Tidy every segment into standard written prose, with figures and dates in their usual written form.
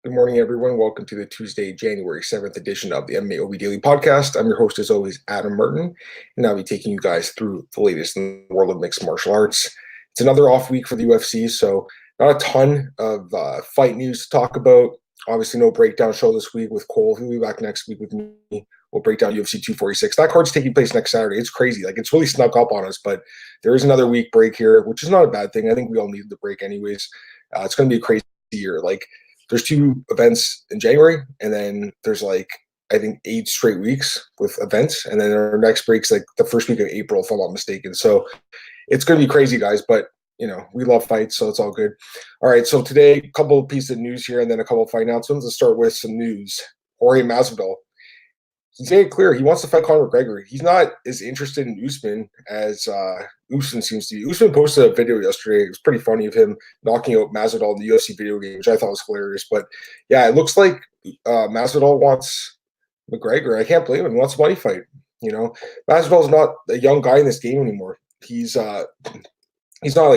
Good morning, everyone. Welcome to the Tuesday, January 7th edition of the MMAOB Daily Podcast. I'm your host, as always, Adam Merton, and I'll be taking you guys through the latest in the world of mixed martial arts. It's another off week for the UFC, so not a ton of fight news to talk about. Obviously, no breakdown show this week with Cole. He'll be back next week with me. We'll break down UFC 246. That card's taking place next Saturday. It's crazy. It's really snuck up on us, but there is another week break here, which is not a bad thing. I think we all needed the break anyways. It's going to be a crazy year. There's two events in January, and then there's I think 8 straight weeks with events, and then our next break's the first week of April, if I'm not mistaken. So it's going to be crazy, guys, but we love fights, so it's all good. All right, so today, a couple of pieces of news here, and then a couple of fight announcements. Let's start with some news. Jorge Masvidal, he's made it clear he wants to fight Conor McGregor. He's not as interested in Usman as Usman seems to be. Usman posted a video yesterday. It was pretty funny of him knocking out Masvidal in the UFC video game, which I thought was hilarious. But yeah, it looks like Masvidal wants McGregor. I can't blame him. He wants a money fight. Masvidal's not a young guy in this game anymore. He's not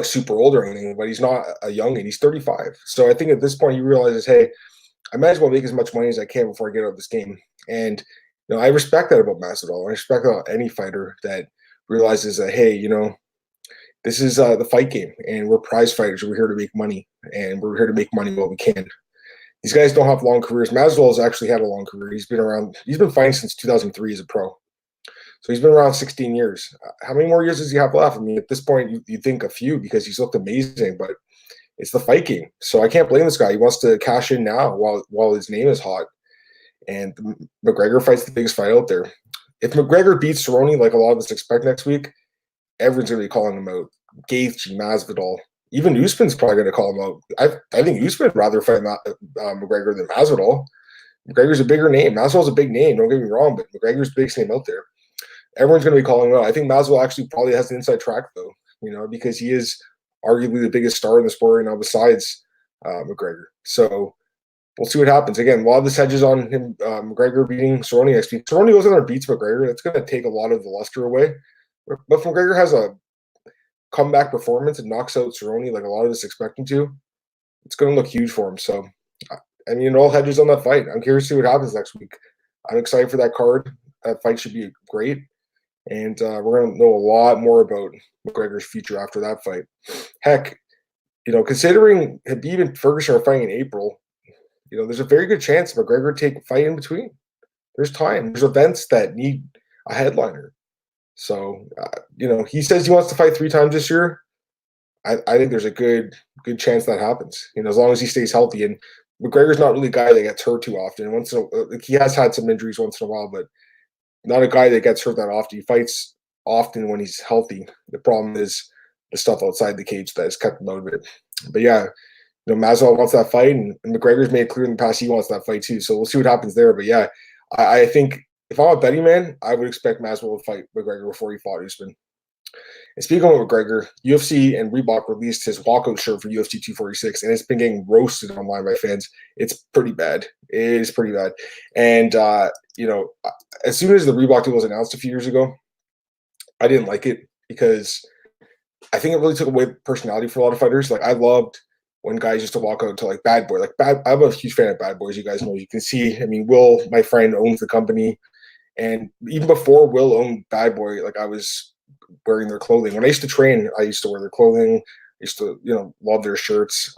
super old or anything, but he's not a youngin'. He's 35. So I think at this point he realizes, hey, I might as well make as much money as I can before I get out of this game. And I respect that about Masvidal. I respect that about any fighter that realizes that, hey, this is the fight game, and we're prize fighters. We're here to make money, and we're here to make money while we can. These guys don't have long careers. Masvidal has actually had a long career. He's been fighting since 2003 as a pro. So he's been around 16 years. How many more years does he have left? I mean, at this point, you think a few because he's looked amazing, but it's the fight game. So I can't blame this guy. He wants to cash in now while his name is hot. And McGregor fight's the biggest fight out there. If McGregor beats Cerrone like a lot of us expect next week, everyone's going to be calling him out. Gaethje, Masvidal, even Usman's probably going to call him out. I think Usman would rather fight McGregor than Masvidal. McGregor's a bigger name. Masvidal's a big name, don't get me wrong, but McGregor's the biggest name out there. Everyone's going to be calling him out. I think Masvidal actually probably has the inside track, though, because he is arguably the biggest star in the sport right now besides McGregor. So we'll see what happens. Again, a lot of this hedges on him, McGregor beating Cerrone next week. Cerrone goes in there and beats McGregor. That's going to take a lot of the luster away. But if McGregor has a comeback performance and knocks out Cerrone like a lot of us expect him to, it's going to look huge for him. So, I mean, it all hedges on that fight. I'm curious to see what happens next week. I'm excited for that card. That fight should be great. And we're going to know a lot more about McGregor's future after that fight. Heck, considering Khabib and Ferguson are fighting in April, there's a very good chance McGregor take a fight in between. There's time. There's events that need a headliner. So, he says he wants to fight 3 times this year. I think there's a good chance that happens. As long as he stays healthy. And McGregor's not really a guy that gets hurt too often. He has had some injuries once in a while, but not a guy that gets hurt that often. He fights often when he's healthy. The problem is the stuff outside the cage that has kept him out of it. But yeah, Masvidal wants that fight, and McGregor's made it clear in the past he wants that fight too. So we'll see what happens there. But yeah, I think if I'm a betting man, I would expect Masvidal to fight McGregor before he fought Usman. And speaking of McGregor, UFC and Reebok released his walkout shirt for UFC 246, and it's been getting roasted online by fans. It's pretty bad. It is pretty bad. And, as soon as the Reebok deal was announced a few years ago, I didn't like it because I think it really took away personality for a lot of fighters. I loved when guys used to walk out to Bad Boy. I'm a huge fan of Bad Boys. You guys know. You can see. I mean, Will, my friend, owns the company, and even before Will owned Bad Boy, I was wearing their clothing. When I used to train, I used to wear their clothing. I used to, love their shirts.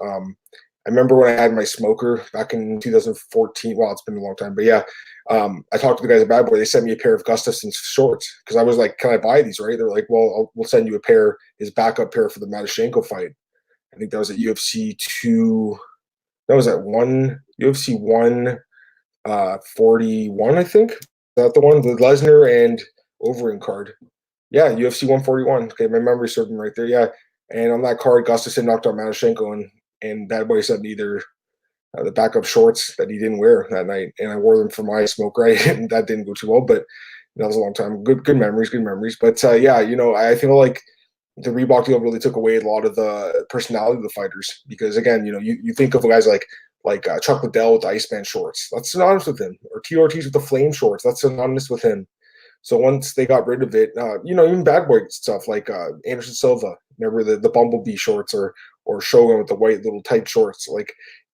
I remember when I had my smoker back in 2014. Well, it's been a long time, but yeah, I talked to the guys at Bad Boy. They sent me a pair of Gustafson's shorts because I was like, "Can I buy these?" Right? They're like, "Well, we'll send you a pair, his backup pair for the Matyshenko fight." I think that was at UFC 2. That was at UFC 141. I think. Is that the one, the Lesnar and Overeem card? Yeah, UFC 141. Okay, my memory served me right there. Yeah, and on that card, Gustafsson knocked out Matyshenko, and Bad Boy sent me the backup shorts that he didn't wear that night, and I wore them for my smoke. Right, and that didn't go too well, but that was a long time. Good memories. But yeah, I feel like the Reebok deal really took away a lot of the personality of the fighters because, again, you think of guys like Chuck Liddell with the Iceman shorts. That's synonymous with him. Or T. Ortiz with the Flame shorts. That's synonymous with him. So once they got rid of it, even Bad Boy stuff like Anderson Silva, remember the Bumblebee shorts or Shogun with the white little tight shorts.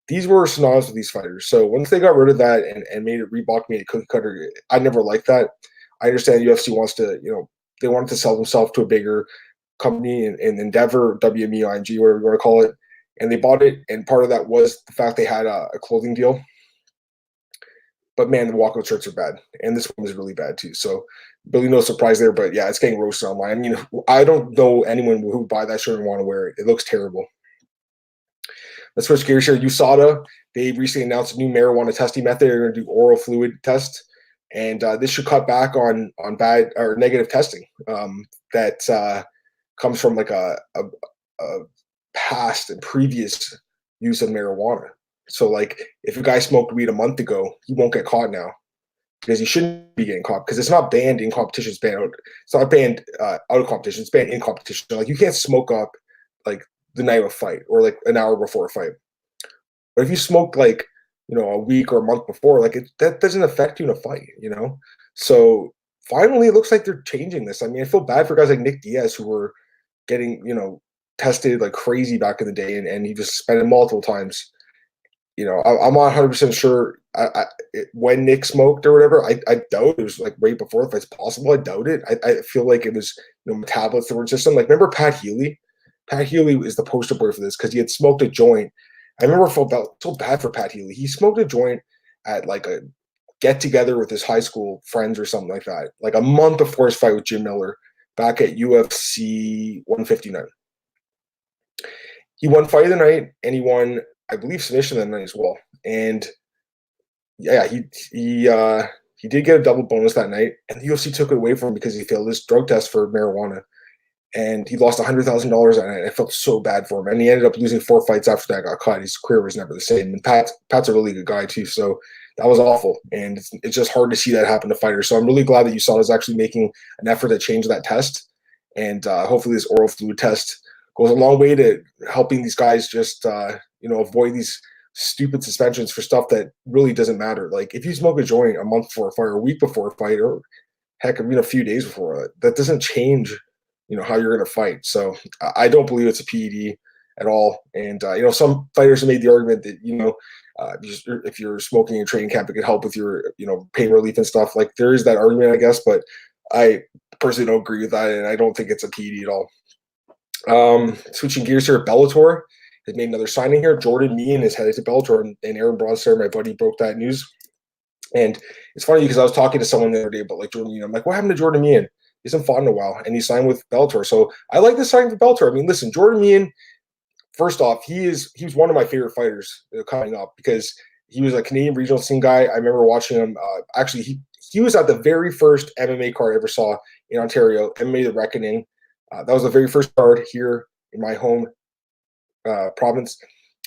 these were synonymous with these fighters. So once they got rid of that and made it Reebok made it cookie cutter, I never liked that. I understand UFC wants to, they wanted to sell themselves to a bigger company in Endeavor, WMEING, whatever you want to call it, and they bought it. And part of that was the fact they had a clothing deal. But man, the walkout shirts are bad, and this one was really bad too. So really no surprise there. But yeah, it's getting roasted online. I mean, I don't know anyone who would buy that shirt and want to wear it. It looks terrible. Let's switch gears here. USADA, they recently announced a new marijuana testing method. They're going to do oral fluid test, and this should cut back on bad or negative testing that comes from like a past and previous use of marijuana. So like if a guy smoked weed a month ago, he won't get caught now because he shouldn't be getting caught because it's not banned in competition. It's banned out. It's not banned out of competition. It's banned in competition. Like you can't smoke up like the night of a fight or like an hour before a fight. But if you smoke like, a week or a month before, like that doesn't affect you in a fight, So finally, it looks like they're changing this. I mean, I feel bad for guys like Nick Diaz who were getting, tested like crazy back in the day and he was suspended multiple times. I'm not 100% sure when Nick smoked or whatever. I doubt it was like right before, if it's possible. I doubt it. I feel like it was, metabolite through system. Like, remember Pat Healy? Pat Healy is the poster boy for this because he had smoked a joint. I remember I felt so bad for Pat Healy. He smoked a joint at like a get together with his high school friends or something like that, like a month before his fight with Jim Miller back at UFC 159. He won fight of the night and he won, I believe, submission that night as well. And yeah, he did get a double bonus that night, and the UFC took it away from him because he failed his drug test for marijuana, and he lost $100,000 that night. I felt so bad for him, and he ended up losing 4 fights after that got caught. His career was never the same. And Pat's a really good guy too, so that was awful, and it's just hard to see that happen to fighters. So I'm really glad that USADA is actually making an effort to change that test, and hopefully this oral fluid test goes a long way to helping these guys just avoid these stupid suspensions for stuff that really doesn't matter. Like if you smoke a joint a month before a fight or a week before a fight or heck, a few days before, that doesn't change, how you're going to fight. So I don't believe it's a PED at all. And, some fighters have made the argument that, if you're smoking in training camp, it could help with your, pain relief and stuff. Like there is that argument, I guess, but I personally don't agree with that. And I don't think it's a PED at all. Switching gears here, Bellator has made another signing here. Jordan Meehan is headed to Bellator, and Aaron Bronster, my buddy, broke that news. And it's funny because I was talking to someone the other day about like Jordan Meehan. I'm like, what happened to Jordan Meehan? He hasn't fought in a while, and he signed with Bellator. So I like this signing for Bellator. I mean, listen, Jordan Meehan, first off, he was one of my favorite fighters coming up because he was a Canadian regional scene guy. I remember watching him. Actually, he was at the very first MMA card I ever saw in Ontario, MMA The Reckoning. That was the very first card here in my home province.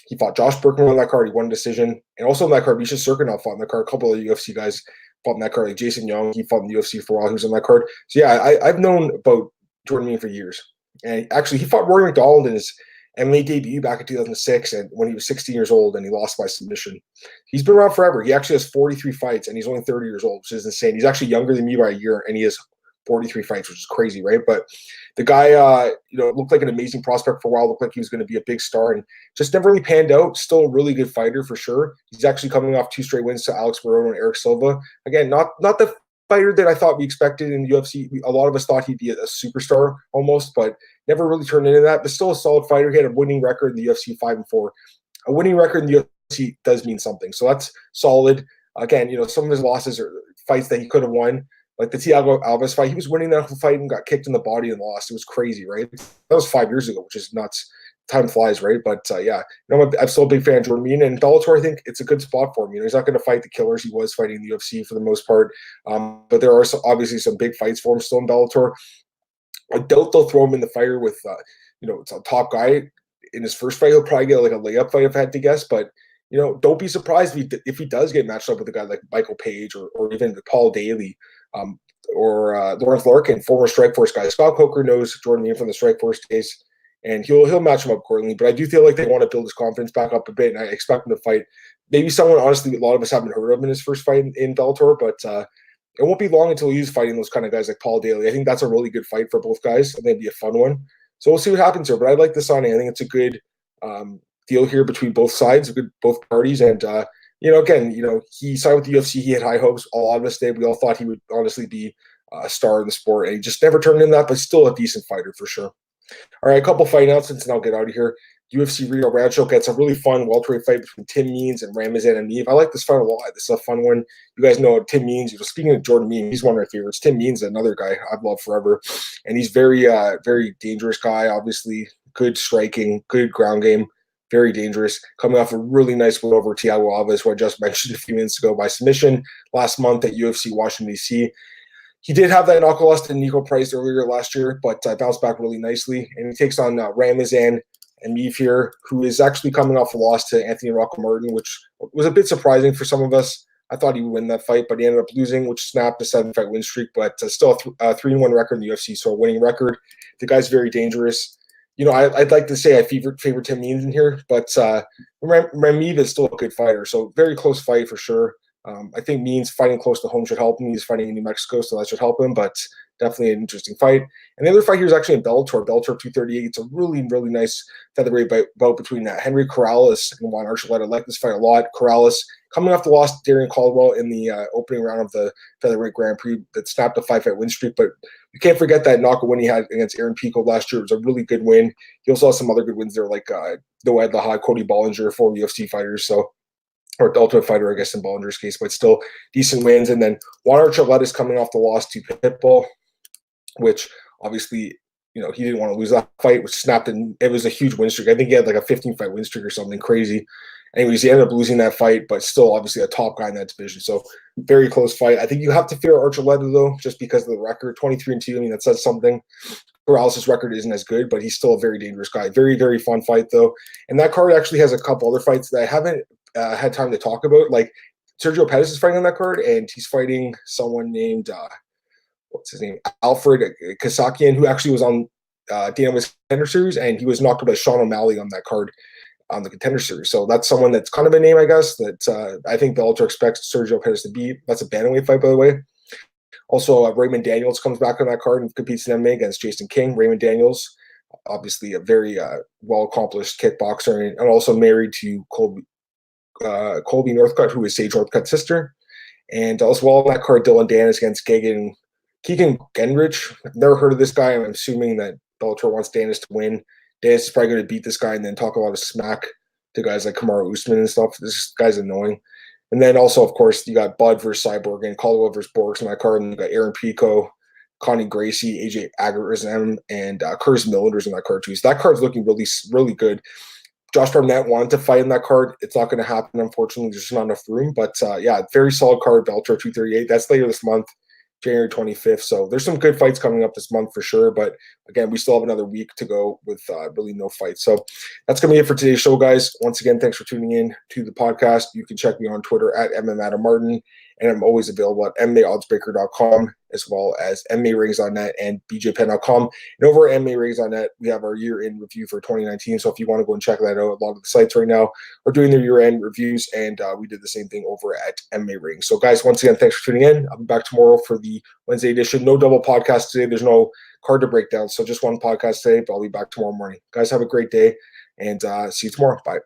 He fought Josh Burkman on that card. He won a decision. And also on that card, Misha Serkinov fought on that card. A couple of UFC guys fought on that card, like Jason Young. He fought in the UFC for a while. He was on that card. So yeah, I've known about Jordan Meehan for years. And actually, he fought Rory McDonald in his MMA debut back in 2006 and when he was 16 years old, and he lost by submission. He's been around forever. He actually has 43 fights, and he's only 30 years old, which is insane. He's actually younger than me by a year, and he has 43 fights, which is crazy, right? But the guy, looked like an amazing prospect for a while. Looked like he was going to be a big star, and just never really panned out. Still a really good fighter for sure. He's actually coming off 2 straight wins to Alex Morono and Eric Silva. Again, not the fighter that I thought we expected in the UFC. A lot of us thought he'd be a superstar almost, but never really turned into that. But still a solid fighter. He had a winning record in the UFC 5-4. A winning record in the UFC does mean something, so that's solid. Again, some of his losses are fights that he could have won. Like the Thiago Alves fight, he was winning that whole fight and got kicked in the body and lost. It was crazy, right? That was 5 years ago, which is nuts. Time flies, right? But yeah, I'm still a big fan of Jordan Meehan, and Bellator, I think it's a good spot for him. He's not going to fight the killers he was fighting in the UFC for the most part, but there are obviously some big fights for him still in Bellator. I doubt they'll throw him in the fire with, it's a top guy in his first fight. He'll probably get like a layup fight if I had to guess, but don't be surprised if he does get matched up with a guy like Michael Page or even Paul Daly. Or Lawrence Larkin, former Strikeforce guy. Scott Coker knows Jordan Meehan from the Strikeforce days, and he'll match him up accordingly. But I do feel like they want to build his confidence back up a bit, and I expect him to fight maybe someone, honestly, a lot of us haven't heard of in his first fight in Bellator, but it won't be long until he's fighting those kind of guys like Paul Daly. I think that's a really good fight for both guys. I think it'd be a fun one. So we'll see what happens here, but I like the signing. I think it's a good deal here between both sides, both parties. And, again, he signed with the UFC. He had high hopes. A lot of us did. We all thought he would honestly be a star in the sport, and he just never turned in that, but still a decent fighter for sure. All right, a couple fight announcements, and I'll get out of here. UFC Rio Rancho gets a really fun welterweight fight between Tim Means and Ramazan and Emeev. I like this fight a lot. This is a fun one. You guys know Tim Means. Speaking of Jordan Means, he's one of my favorites. Tim Means is another guy I've loved forever, and he's very dangerous guy. Obviously, good striking, good ground game, very dangerous. Coming off a really nice win over Thiago Alves, who I just mentioned a few minutes ago by submission last month at UFC Washington D.C. He did have that knockout loss to Nico Price earlier last year, but bounced back really nicely. And he takes on Ramazan and Emeev here, who is actually coming off a loss to Anthony Rocco Martin, which was a bit surprising for some of us. I thought he would win that fight, but he ended up losing, which snapped a 7-fight win streak, but still a 3-1 record in the UFC, so a winning record. The guy's very dangerous. I'd like to say I favor Tim Means in here, but Emeev is still a good fighter, so very close fight for sure. I think Means fighting close to home should help him. He's fighting in New Mexico, so that should help him, but definitely an interesting fight. And the other fight here is actually in Bellator 238. It's a really, really nice featherweight bout between Henry Corrales and Juan Archuleta. I like this fight a lot. Corrales coming off the loss to Darren Caldwell in the opening round of the featherweight Grand Prix that snapped a 5-fight win streak, but you can't forget that knockout win he had against Aaron Pico last year. It was a really good win. He also has some other good wins there, like Noed Laha, Cody Bollinger, 4 UFC fighters, or Ultimate Fighter, I guess, in Bollinger's case, but still decent wins. And then Juan Archuleta is coming off the loss to Pitbull, which obviously, he didn't want to lose that fight, which snapped, and it was a huge win streak. I think he had like a 15-fight win streak or something crazy. Anyways, he ended up losing that fight, but still obviously a top guy in that division. So very close fight. I think you have to fear Archuleta, though, just because of the record, 23-2. I mean, that says something. Corrales' record isn't as good, but he's still a very dangerous guy. Very, very fun fight, though. And that card actually has a couple other fights that I haven't had time to talk about. Like Sergio Pettis is fighting on that card, and he's fighting someone named what's his name, Alfred Kasakian, who actually was on Dana White's Contender Series, and he was knocked out by Sean O'Malley on that card on the Contender Series. So that's someone that's kind of a name, I guess, that I think Bellator expects Sergio Pettis to beat. That's a bantamweight fight, by the way. Also, Raymond Daniels comes back on that card and competes in MMA against Jason King. Raymond Daniels, obviously a very well-accomplished kickboxer, and also married to Colby Northcutt, who is Sage Northcutt's sister. And as well on that card, Dylan Danis against Keegan Genrich. I've never heard of this guy. I'm assuming that Bellator wants Danis to win. Danis is probably going to beat this guy and then talk a lot of smack to guys like Kamaru Usman and stuff. This guy's annoying. And then also, of course, you got Bud versus Cyborg and Caldwell versus Borgs on that card. And you got Aaron Pico, Connie Gracie, AJ Aguirre, and Curtis Millinder's in that card too. So that card's looking really, really good. Josh Barnett wanted to fight in that card. It's not going to happen, unfortunately. There's just not enough room. But very solid card, Bellator 238. That's later this month, January 25th. So there's some good fights coming up this month for sure. But again, we still have another week to go with really no fights. So that's going to be it for today's show, guys. Once again, thanks for tuning in to the podcast. You can check me on Twitter at MMAdamMartin, and I'm always available at MMAOddsbreaker.com as well as MMARings.net and BJPen.com. And over at MMARings.net, we have our year-end review for 2019. So if you want to go and check that out, a lot of the sites right now are doing their year-end reviews, and we did the same thing over at MMA Rings. So guys, once again, thanks for tuning in. I'll be back tomorrow for the Wednesday edition. No double podcast today. There's no card to break down, so just one podcast today, but I'll be back tomorrow morning. Guys, have a great day, and see you tomorrow. Bye.